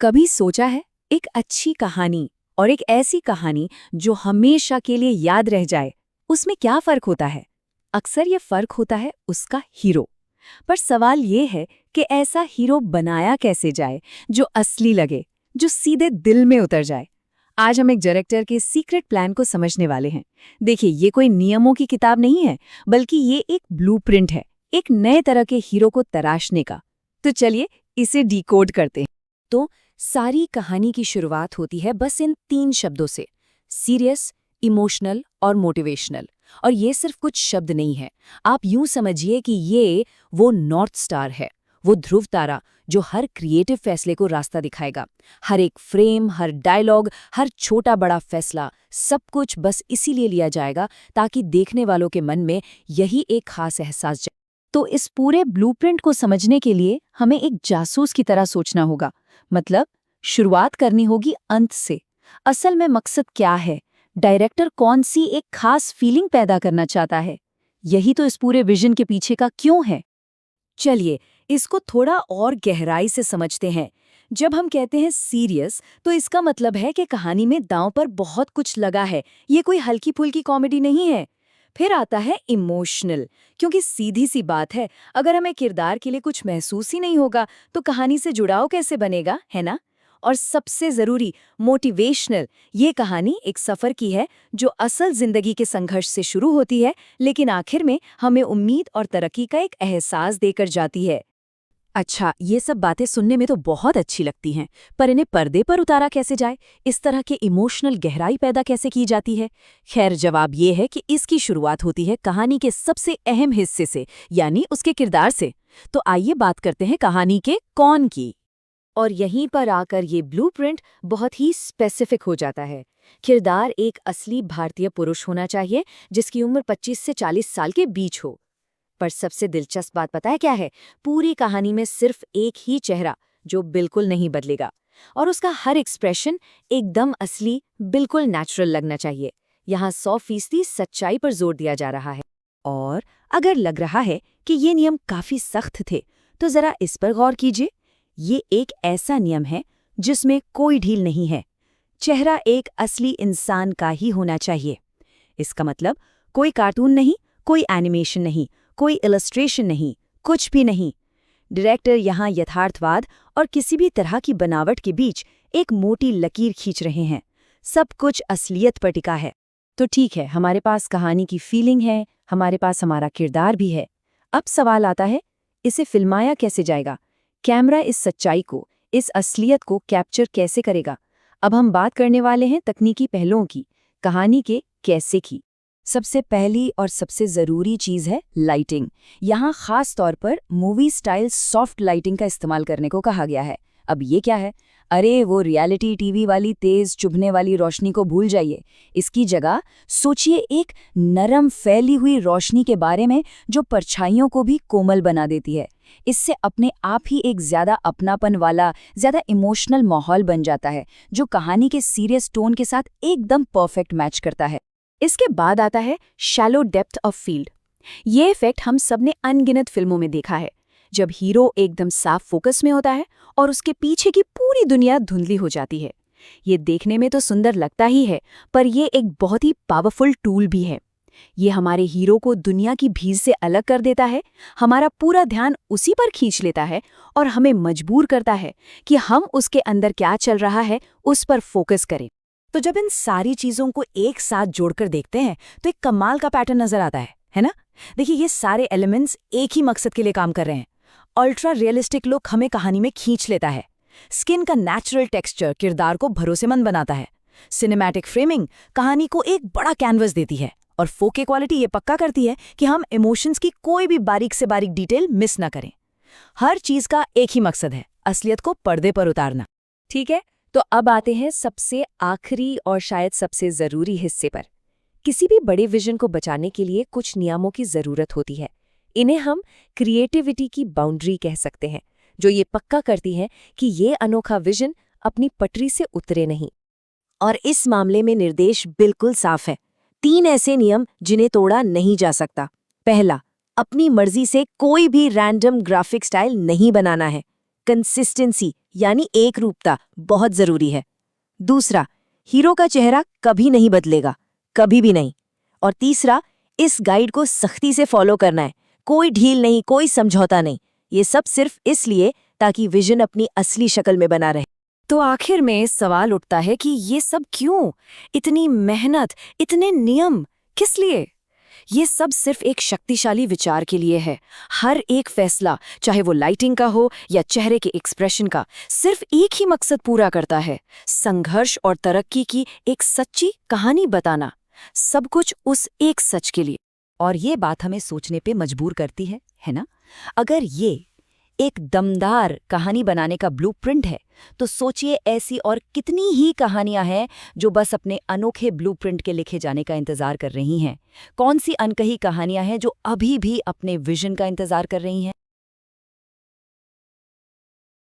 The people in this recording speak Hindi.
कभी सोचा है एक अच्छी कहानी और एक ऐसी कहानी जो हमेशा के लिए याद रह जाए, उसमें क्या फर्क होता है? अक्सर ये फर्क होता है उसका हीरो। पर सवाल ये है कि ऐसा हीरो बनाया कैसे जाए जो असली लगे, जो सीधे दिल में उतर जाए। आज हम एक डायरेक्टर के सीक्रेट प्लान को समझने वाले हैं। देखिए, ये कोई नियमों की किताब नहीं है, बल्कि ये एक ब्लूप्रिंट है, एक नए तरह के हीरो को तराशने का। तो चलिए इसे डिकोड करते हैं। तो सारी कहानी की शुरुआत होती है बस इन 3 शब्दों से: सीरियस, इमोशनल और मोटिवेशनल। और ये सिर्फ कुछ शब्द नहीं है, आप यूं समझिए कि ये वो नॉर्थ स्टार है, वो ध्रुव तारा जो हर क्रिएटिव फैसले को रास्ता दिखाएगा। हर एक फ्रेम, हर डायलॉग, हर छोटा बड़ा फैसला, सब कुछ बस इसीलिए लिया जाएगा ताकि देखने वालों के मन में यही एक खास एहसास जाए। तो इस पूरे ब्लूप्रिंट को समझने के लिए हमें एक जासूस की तरह सोचना होगा। मतलब शुरुआत करनी होगी अंत से। असल में मकसद क्या है? डायरेक्टर कौन सी एक खास फीलिंग पैदा करना चाहता है? यही तो इस पूरे विजन के पीछे का क्यों है। चलिए इसको थोड़ा और गहराई से समझते हैं। जब हम कहते हैं सीरियस, तो इसका मतलब है कि कहानी में दांव पर बहुत कुछ लगा है, ये कोई हल्की फुल्की कॉमेडी नहीं है। फिर आता है इमोशनल, क्योंकि सीधी सी बात है, अगर हमें किरदार के लिए कुछ महसूस ही नहीं होगा तो कहानी से जुड़ाव कैसे बनेगा, है ना? और सबसे जरूरी, मोटिवेशनल। ये कहानी एक सफर की है जो असल जिंदगी के संघर्ष से शुरू होती है, लेकिन आखिर में हमें उम्मीद और तरक्की का एक एहसास देकर जाती है। अच्छा, ये सब बातें सुनने में तो बहुत अच्छी लगती हैं, पर इन्हें पर्दे पर उतारा कैसे जाए? इस तरह के इमोशनल गहराई पैदा कैसे की जाती है? खैर, जवाब ये है कि इसकी शुरुआत होती है कहानी के सबसे अहम हिस्से से, यानी उसके किरदार से। तो आइए बात करते हैं कहानी के कौन की। और यहीं पर आकर ये ब्लूप्रिंट बहुत ही स्पेसिफिक हो जाता है। किरदार एक असली भारतीय पुरुष होना चाहिए जिसकी उम्र 25 से 40 साल के बीच हो। पर सबसे दिलचस्प बात पता है क्या है? पूरी कहानी में सिर्फ एक ही चेहरा जो बिल्कुल नहीं बदलेगा, और उसका हर एक्सप्रेशन एकदम असली, बिल्कुल नेचुरल लगना चाहिए। यहाँ 100% सच्चाई पर जोर दिया जा रहा है। और अगर लग रहा है कि ये नियम काफी सख्त थे, तो जरा इस पर गौर कीजिए। ये एक ऐसा नियम है जिसमें कोई ढील नहीं है। चेहरा एक असली इंसान का ही होना चाहिए। इसका मतलब कोई कार्टून नहीं, कोई एनिमेशन नहीं, कोई इलस्ट्रेशन नहीं, कुछ भी नहीं। डायरेक्टर यहाँ यथार्थवाद और किसी भी तरह की बनावट के बीच एक मोटी लकीर खींच रहे हैं। सब कुछ असलियत पर टिका है। तो ठीक है, हमारे पास कहानी की फीलिंग है, हमारे पास हमारा किरदार भी है। अब सवाल आता है, इसे फिल्माया कैसे जाएगा? कैमरा इस सच्चाई को, इस असलियत को कैप्चर कैसे करेगा? अब हम बात करने वाले हैं तकनीकी पहलुओं की, कहानी के कैसे की। सबसे पहली और सबसे ज़रूरी चीज़ है लाइटिंग। यहाँ खास तौर पर मूवी स्टाइल सॉफ्ट लाइटिंग का इस्तेमाल करने को कहा गया है। अब ये क्या है? अरे वो रियलिटी टीवी वाली तेज़ चुभने वाली रोशनी को भूल जाइए। इसकी जगह सोचिए एक नरम फैली हुई रोशनी के बारे में जो परछाइयों को भी कोमल बना देती है। इससे अपने आप ही एक ज़्यादा अपनापन वाला, ज़्यादा इमोशनल माहौल बन जाता है, जो कहानी के सीरियस टोन के साथ एकदम परफेक्ट मैच करता है। इसके बाद आता है शैलो डेप्थ ऑफ फील्ड। ये इफेक्ट हम सबने अनगिनत फिल्मों में देखा है, जब हीरो एकदम साफ फोकस में होता है और उसके पीछे की पूरी दुनिया धुंधली हो जाती है। ये देखने में तो सुंदर लगता ही है, पर ये एक बहुत ही पावरफुल टूल भी है। ये हमारे हीरो को दुनिया की भीड़ से अलग कर देता है, हमारा पूरा ध्यान उसी पर खींच लेता है और हमें मजबूर करता है कि हम उसके अंदर क्या चल रहा है उस पर फोकस करें। तो जब इन सारी चीजों को एक साथ जोड़कर देखते हैं तो एक कमाल का पैटर्न नजर आता है ना? देखिए, ये सारे एलिमेंट्स एक ही मकसद के लिए काम कर रहे हैं। अल्ट्रा रियलिस्टिक लुक हमें कहानी में खींच लेता है। स्किन का नेचुरल टेक्सचर किरदार को भरोसेमंद बनाता है। सिनेमैटिक फ्रेमिंग कहानी को एक बड़ा कैनवस देती है, और 4K क्वालिटी ये पक्का करती है कि हम इमोशंस की कोई भी बारीक से बारीक डिटेल मिस ना करें। हर चीज का एक ही मकसद है, असलियत को पर्दे पर उतारना। ठीक है, तो अब आते हैं सबसे आखिरी और शायद सबसे ज़रूरी हिस्से पर। किसी भी बड़े विजन को बचाने के लिए कुछ नियमों की ज़रूरत होती है। इन्हें हम क्रिएटिविटी की बाउंड्री कह सकते हैं, जो ये पक्का करती है कि ये अनोखा विजन अपनी पटरी से उतरे नहीं। और इस मामले में निर्देश बिल्कुल साफ है। 3 ऐसे नियम जिन्हें तोड़ा नहीं जा सकता। पहला, अपनी मर्जी से कोई भी रैंडम ग्राफिक स्टाइल नहीं बनाना है। कंसिस्टेंसी यानी एक रूपता बहुत जरूरी है। दूसरा, हीरो का चेहरा कभी नहीं बदलेगा, कभी भी नहीं। और तीसरा, इस गाइड को सख्ती से फॉलो करना है, कोई ढील नहीं, कोई समझौता नहीं। ये सब सिर्फ इसलिए ताकि विजन अपनी असली शक्ल में बना रहे। तो आखिर में सवाल उठता है कि ये सब क्यों? इतनी मेहनत, इतने नियम, किस लिए? ये सब सिर्फ एक शक्तिशाली विचार के लिए है। हर एक फैसला, चाहे वो लाइटिंग का हो या चेहरे के एक्सप्रेशन का, सिर्फ एक ही मकसद पूरा करता है, संघर्ष और तरक्की की एक सच्ची कहानी बताना। सब कुछ उस एक सच के लिए। और ये बात हमें सोचने पे मजबूर करती है ना? अगर ये एक दमदार कहानी बनाने का ब्लूप्रिंट है, तो सोचिए ऐसी और कितनी ही कहानियां हैं जो बस अपने अनोखे ब्लूप्रिंट के लिखे जाने का इंतजार कर रही हैं। कौन सी अनकही कहानियां हैं जो अभी भी अपने विजन का इंतजार कर रही हैं?